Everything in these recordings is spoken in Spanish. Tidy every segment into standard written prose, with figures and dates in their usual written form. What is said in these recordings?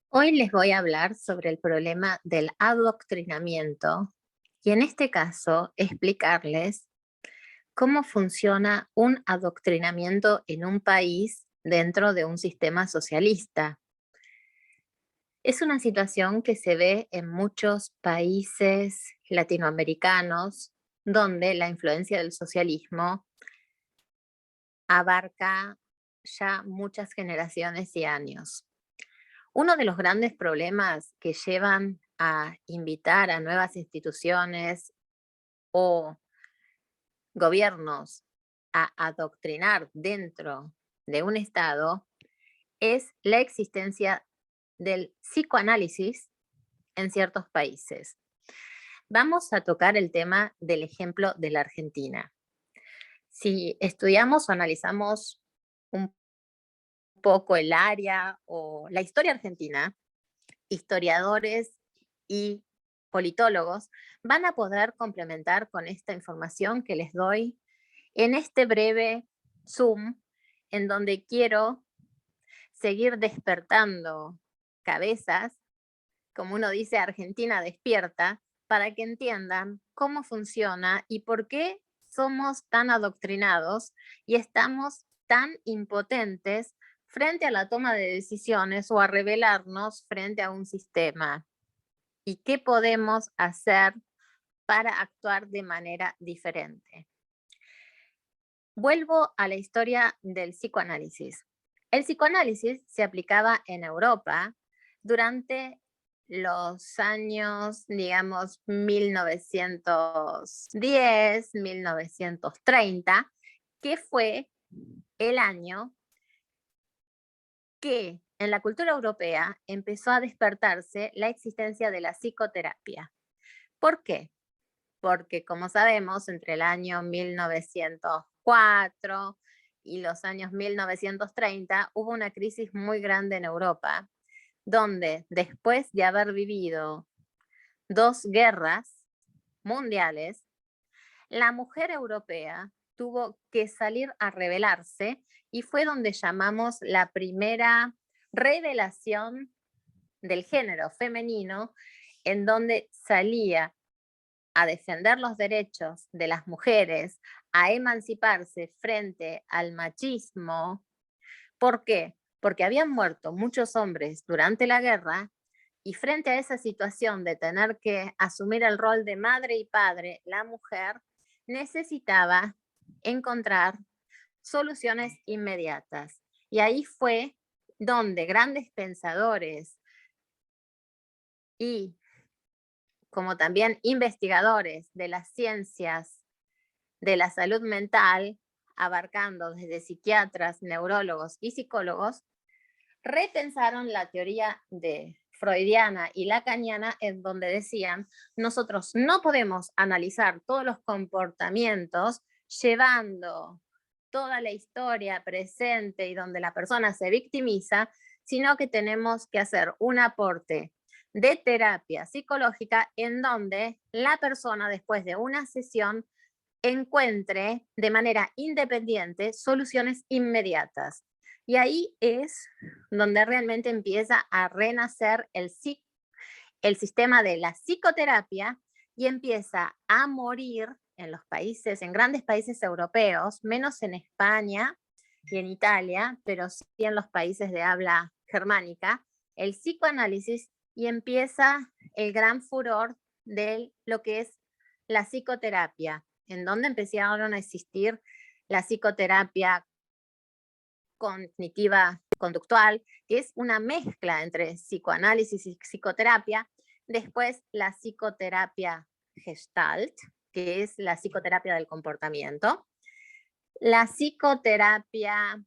Hoy les voy a hablar sobre el problema del adoctrinamiento y en este caso explicarles cómo funciona un adoctrinamiento en un país dentro de un sistema socialista. Es una situación que se ve en muchos países latinoamericanos donde la influencia del socialismo abarca ya muchas generaciones y años. Uno de los grandes problemas que llevan a invitar a nuevas instituciones o gobiernos a adoctrinar dentro de un Estado es la existencia del psicoanálisis en ciertos países. Vamos a tocar el tema del ejemplo de la Argentina. Si estudiamos o analizamos un poco el área o la historia argentina, historiadores y politólogos van a poder complementar con esta información que les doy en este breve Zoom, en donde quiero seguir despertando cabezas, como uno dice, Argentina despierta, para que entiendan cómo funciona y por qué somos tan adoctrinados y estamos tan impotentes frente a la toma de decisiones o a rebelarnos frente a un sistema. ¿Y qué podemos hacer para actuar de manera diferente? Vuelvo a la historia del psicoanálisis. El psicoanálisis se aplicaba en Europa durante los años, digamos, 1910, 1930, que fue el año que en la cultura europea empezó a despertarse la existencia de la psicoterapia. ¿Por qué? Porque, como sabemos, entre el año 1904 y los años 1930 hubo una crisis muy grande en Europa, donde después de haber vivido dos guerras mundiales, la mujer europea tuvo que salir a rebelarse y fue donde llamamos la primera revelación del género femenino, en donde salía a defender los derechos de las mujeres, a emanciparse frente al machismo. ¿Por qué? Porque habían muerto muchos hombres durante la guerra y frente a esa situación de tener que asumir el rol de madre y padre, la mujer necesitaba encontrar soluciones inmediatas. Y ahí fue donde grandes pensadores y como también investigadores de las ciencias de la salud mental, abarcando desde psiquiatras, neurólogos y psicólogos, repensaron la teoría de freudiana y lacaniana, en donde decían, nosotros no podemos analizar todos los comportamientos llevando toda la historia presente y donde la persona se victimiza, sino que tenemos que hacer un aporte de terapia psicológica en donde la persona después de una sesión encuentre de manera independiente soluciones inmediatas. Y ahí es donde realmente empieza a renacer el sistema de la psicoterapia y empieza a morir en los países, en grandes países europeos, menos en España y en Italia, pero sí en los países de habla germánica, el psicoanálisis y empieza el gran furor de lo que es la psicoterapia, en donde empezaron a existir la psicoterapia cognitiva conductual, que es una mezcla entre psicoanálisis y psicoterapia. Después la psicoterapia gestalt, que es la psicoterapia del comportamiento. La psicoterapia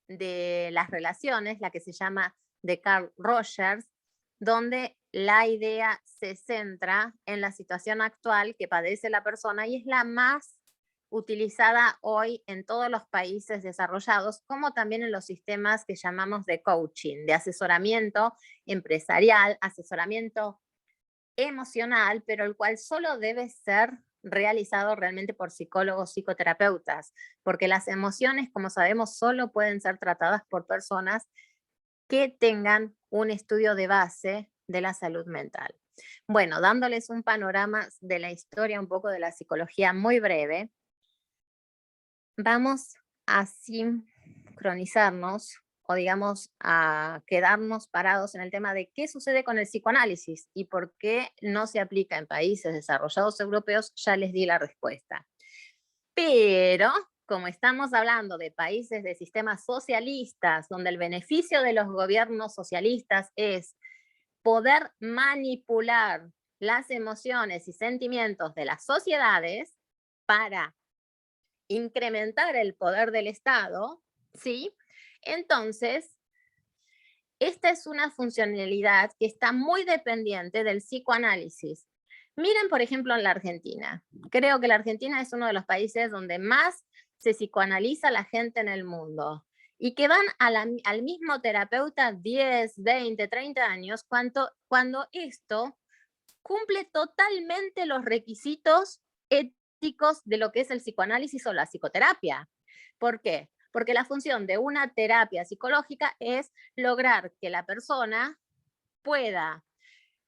de las relaciones, la que se llama de Carl Rogers, donde la idea se centra en la situación actual que padece la persona y es la más utilizada hoy en todos los países desarrollados, como también en los sistemas que llamamos de coaching, de asesoramiento empresarial, asesoramiento emocional, pero el cual solo debe ser realizado realmente por psicólogos, psicoterapeutas, porque las emociones, como sabemos, solo pueden ser tratadas por personas que tengan un estudio de base de la salud mental. Bueno, dándoles un panorama de la historia, un poco de la psicología muy breve, vamos a sincronizarnos o digamos a quedarnos parados en el tema de qué sucede con el psicoanálisis y por qué no se aplica en países desarrollados europeos, ya les di la respuesta. Pero como estamos hablando de países de sistemas socialistas, donde el beneficio de los gobiernos socialistas es poder manipular las emociones y sentimientos de las sociedades para incrementar el poder del Estado, ¿sí? Entonces, esta es una funcionalidad que está muy dependiente del psicoanálisis. Miren, por ejemplo, en la Argentina. Creo que la Argentina es uno de los países donde más se psicoanaliza la gente en el mundo y que van al mismo terapeuta 10, 20, 30 años cuando esto cumple totalmente los requisitos éticos de lo que es el psicoanálisis o la psicoterapia. ¿Por qué? Porque la función de una terapia psicológica es lograr que la persona pueda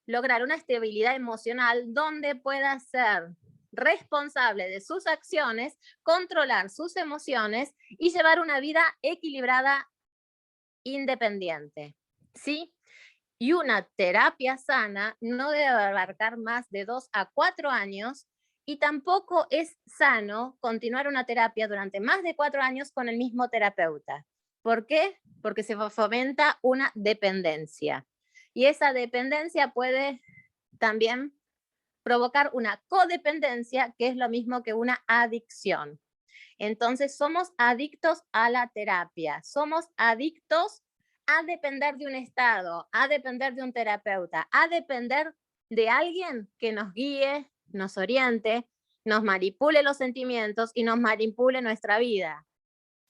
lograr una estabilidad emocional donde pueda ser responsable de sus acciones, controlar sus emociones y llevar una vida equilibrada, independiente. ¿Sí? Y una terapia sana no debe abarcar más de 2 a 4 años y tampoco es sano continuar una terapia durante más de 4 años con el mismo terapeuta. ¿Por qué? Porque se fomenta una dependencia. Y esa dependencia puede también provocar una codependencia, que es lo mismo que una adicción. Entonces somos adictos a la terapia, somos adictos a depender de un estado, a depender de un terapeuta, a depender de alguien que nos guíe, nos oriente, nos manipule los sentimientos y nos manipule nuestra vida.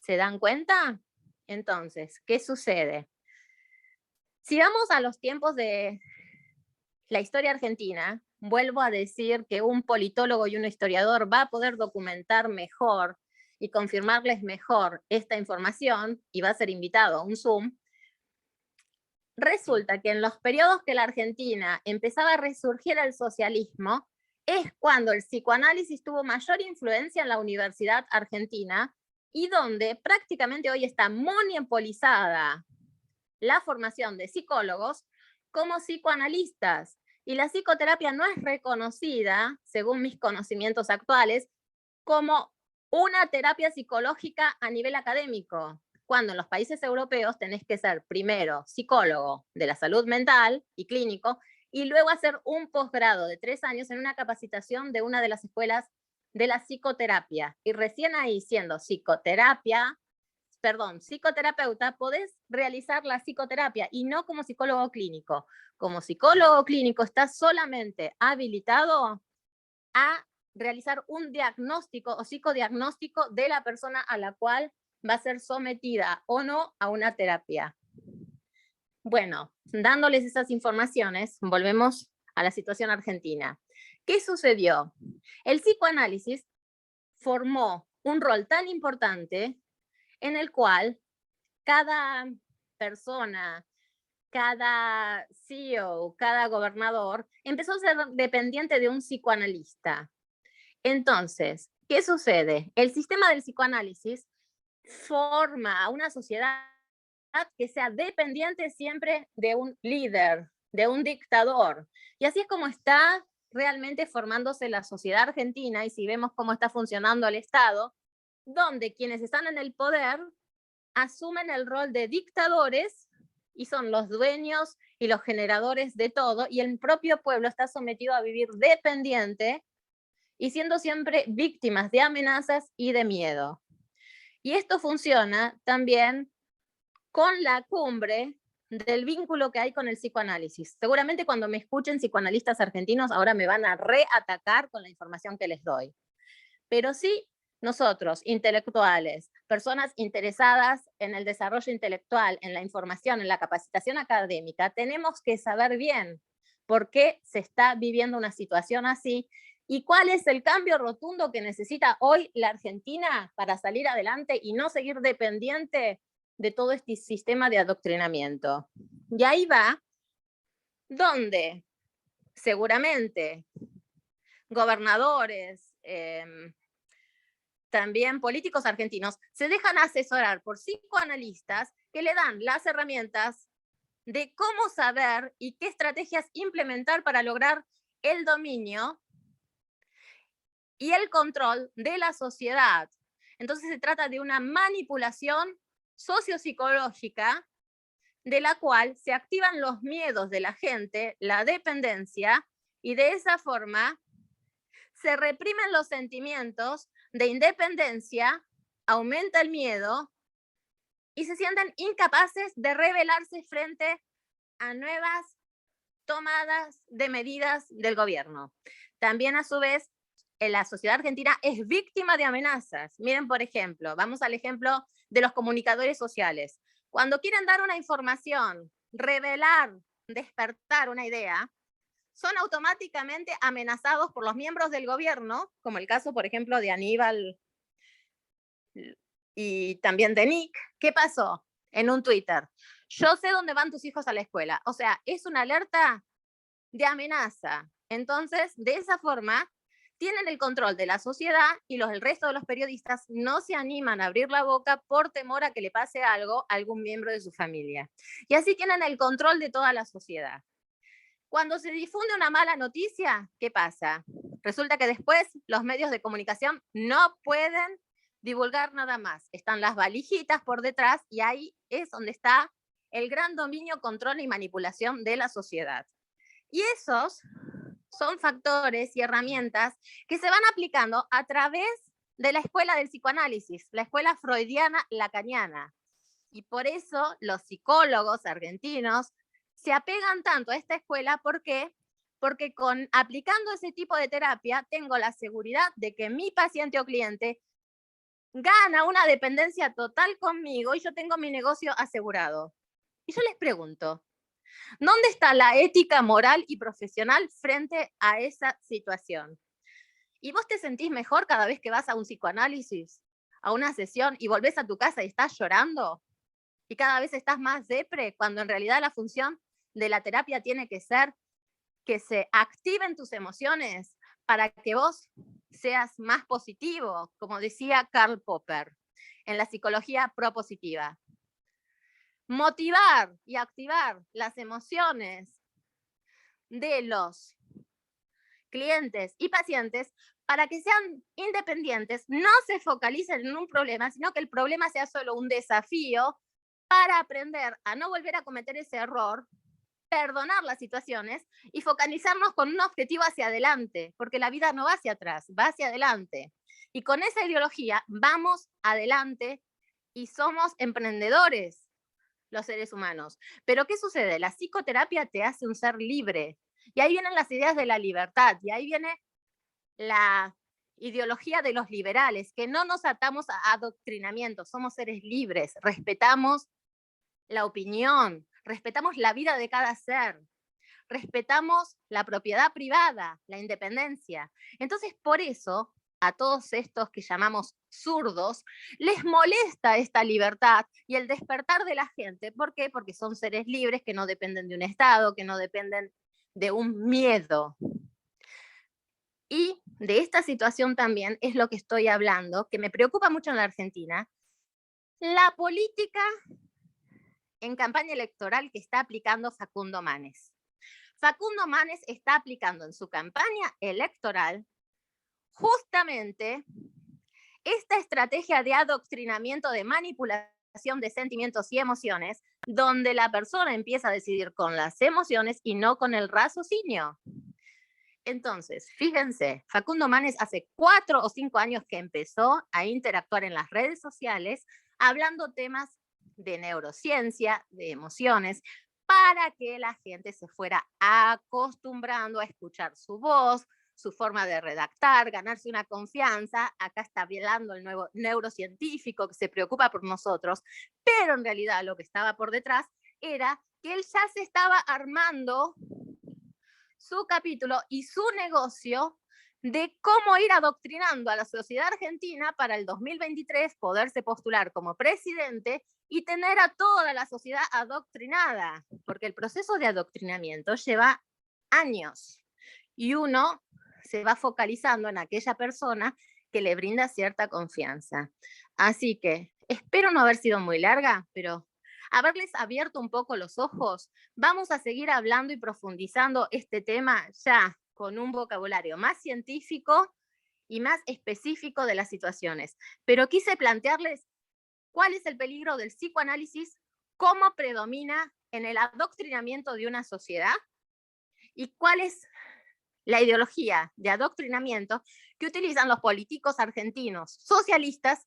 ¿Se dan cuenta? Entonces, ¿qué sucede? Si vamos a los tiempos de la historia argentina, vuelvo a decir que un politólogo y un historiador va a poder documentar mejor y confirmarles mejor esta información y va a ser invitado a un Zoom. Resulta que en los periodos que la Argentina empezaba a resurgir el socialismo, es cuando el psicoanálisis tuvo mayor influencia en la Universidad Argentina y donde prácticamente hoy está monopolizada la formación de psicólogos como psicoanalistas. Y la psicoterapia no es reconocida, según mis conocimientos actuales, como una terapia psicológica a nivel académico, cuando en los países europeos tenés que ser primero psicólogo de la salud mental y clínico, y luego hacer un posgrado de 3 años en una capacitación de una de las escuelas de la psicoterapia. Y recién ahí, siendo psicoterapeuta, podés realizar la psicoterapia y no como psicólogo clínico. Como psicólogo clínico estás solamente habilitado a realizar un diagnóstico o psicodiagnóstico de la persona a la cual va a ser sometida o no a una terapia. Bueno, dándoles esas informaciones, volvemos a la situación argentina. ¿Qué sucedió? El psicoanálisis formó un rol tan importante en el cual cada persona, cada CEO, cada gobernador empezó a ser dependiente de un psicoanalista. Entonces, ¿qué sucede? El sistema del psicoanálisis forma a una sociedad que sea dependiente siempre de un líder, de un dictador. Y así es como está realmente formándose la sociedad argentina, y si vemos cómo está funcionando el Estado, donde quienes están en el poder asumen el rol de dictadores y son los dueños y los generadores de todo, y el propio pueblo está sometido a vivir dependiente y siendo siempre víctimas de amenazas y de miedo. Y esto funciona también con la cumbre del vínculo que hay con el psicoanálisis. Seguramente cuando me escuchen psicoanalistas argentinos ahora me van a reatacar con la información que les doy. Pero sí, nosotros, intelectuales, personas interesadas en el desarrollo intelectual, en la información, en la capacitación académica, tenemos que saber bien por qué se está viviendo una situación así ¿Y cuál es el cambio rotundo que necesita hoy la Argentina para salir adelante y no seguir dependiente de todo este sistema de adoctrinamiento? Y ahí va donde seguramente gobernadores, también políticos argentinos, se dejan asesorar por psicoanalistas que le dan las herramientas de cómo saber y qué estrategias implementar para lograr el dominio y el control de la sociedad. Entonces se trata de una manipulación sociopsicológica de la cual se activan los miedos de la gente, la dependencia, y de esa forma se reprimen los sentimientos de independencia, aumenta el miedo y se sienten incapaces de rebelarse frente a nuevas tomadas de medidas del gobierno. También, a su vez, la sociedad argentina es víctima de amenazas. Miren, por ejemplo, vamos al ejemplo de los comunicadores sociales. Cuando quieren dar una información, revelar, despertar una idea, son automáticamente amenazados por los miembros del gobierno, como el caso, por ejemplo, de Aníbal y también de Nick. ¿Qué pasó? En un Twitter: yo sé dónde van tus hijos a la escuela. O sea, es una alerta de amenaza. Entonces, de esa forma, tienen el control de la sociedad y el resto de los periodistas no se animan a abrir la boca por temor a que le pase algo a algún miembro de su familia. Y así tienen el control de toda la sociedad. Cuando se difunde una mala noticia, ¿qué pasa? Resulta que después los medios de comunicación no pueden divulgar nada más. Están las valijitas por detrás y ahí es donde está el gran dominio, control y manipulación de la sociedad. Y esos son factores y herramientas que se van aplicando a través de la escuela del psicoanálisis, la escuela freudiana lacaniana. Y por eso los psicólogos argentinos se apegan tanto a esta escuela. ¿Por qué? Porque aplicando ese tipo de terapia tengo la seguridad de que mi paciente o cliente gana una dependencia total conmigo y yo tengo mi negocio asegurado. Y yo les pregunto, ¿dónde está la ética moral y profesional frente a esa situación? ¿Y vos te sentís mejor cada vez que vas a un psicoanálisis, a una sesión y volvés a tu casa y estás llorando? Y cada vez estás más depre, cuando en realidad la función de la terapia tiene que ser que se activen tus emociones para que vos seas más positivo, como decía Karl Popper en la psicología propositiva. Motivar y activar las emociones de los clientes y pacientes para que sean independientes, no se focalicen en un problema, sino que el problema sea solo un desafío para aprender a no volver a cometer ese error, perdonar las situaciones y focalizarnos con un objetivo hacia adelante, porque la vida no va hacia atrás, va hacia adelante. Y con esa ideología vamos adelante y somos emprendedores los seres humanos. Pero ¿qué sucede? La psicoterapia te hace un ser libre. Y ahí vienen las ideas de la libertad, y ahí viene la ideología de los liberales, que no nos atamos a adoctrinamiento, somos seres libres, respetamos la opinión, respetamos la vida de cada ser, respetamos la propiedad privada, la independencia. Entonces, por eso, a todos estos que llamamos zurdos, les molesta esta libertad y el despertar de la gente. ¿Por qué? Porque son seres libres que no dependen de un Estado, que no dependen de un miedo. Y de esta situación también es lo que estoy hablando, que me preocupa mucho en la Argentina, la política en campaña electoral que está aplicando Facundo Manes. Facundo Manes está aplicando en su campaña electoral justamente esta estrategia de adoctrinamiento, de manipulación de sentimientos y emociones, donde la persona empieza a decidir con las emociones y no con el raciocinio. Entonces, fíjense, Facundo Manes hace 4 o 5 años que empezó a interactuar en las redes sociales hablando temas de neurociencia, de emociones, para que la gente se fuera acostumbrando a escuchar su voz, su forma de redactar, ganarse una confianza. Acá está hablando el nuevo neurocientífico que se preocupa por nosotros, pero en realidad lo que estaba por detrás era que él ya se estaba armando su capítulo y su negocio de cómo ir adoctrinando a la sociedad argentina para el 2023 poderse postular como presidente y tener a toda la sociedad adoctrinada, porque el proceso de adoctrinamiento lleva años y uno se va focalizando en aquella persona que le brinda cierta confianza. Así que espero no haber sido muy larga, pero haberles abierto un poco los ojos. Vamos a seguir hablando y profundizando este tema ya con un vocabulario más científico y más específico de las situaciones. Pero quise plantearles cuál es el peligro del psicoanálisis, cómo predomina en el adoctrinamiento de una sociedad y cuál es la ideología de adoctrinamiento que utilizan los políticos argentinos socialistas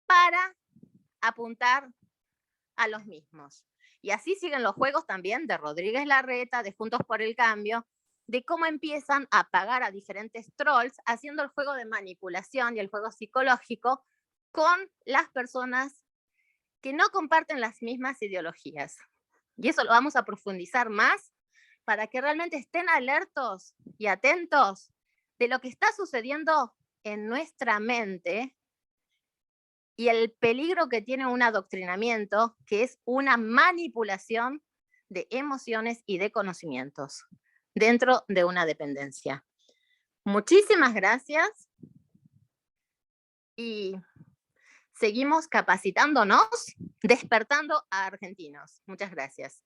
para apuntar a los mismos. Y así siguen los juegos también de Rodríguez Larreta, de Juntos por el Cambio, de cómo empiezan a pagar a diferentes trolls haciendo el juego de manipulación y el juego psicológico con las personas que no comparten las mismas ideologías. Y eso lo vamos a profundizar más para que realmente estén alertos y atentos de lo que está sucediendo en nuestra mente y el peligro que tiene un adoctrinamiento, que es una manipulación de emociones y de conocimientos dentro de una dependencia. Muchísimas gracias y seguimos capacitándonos, despertando a argentinos. Muchas gracias.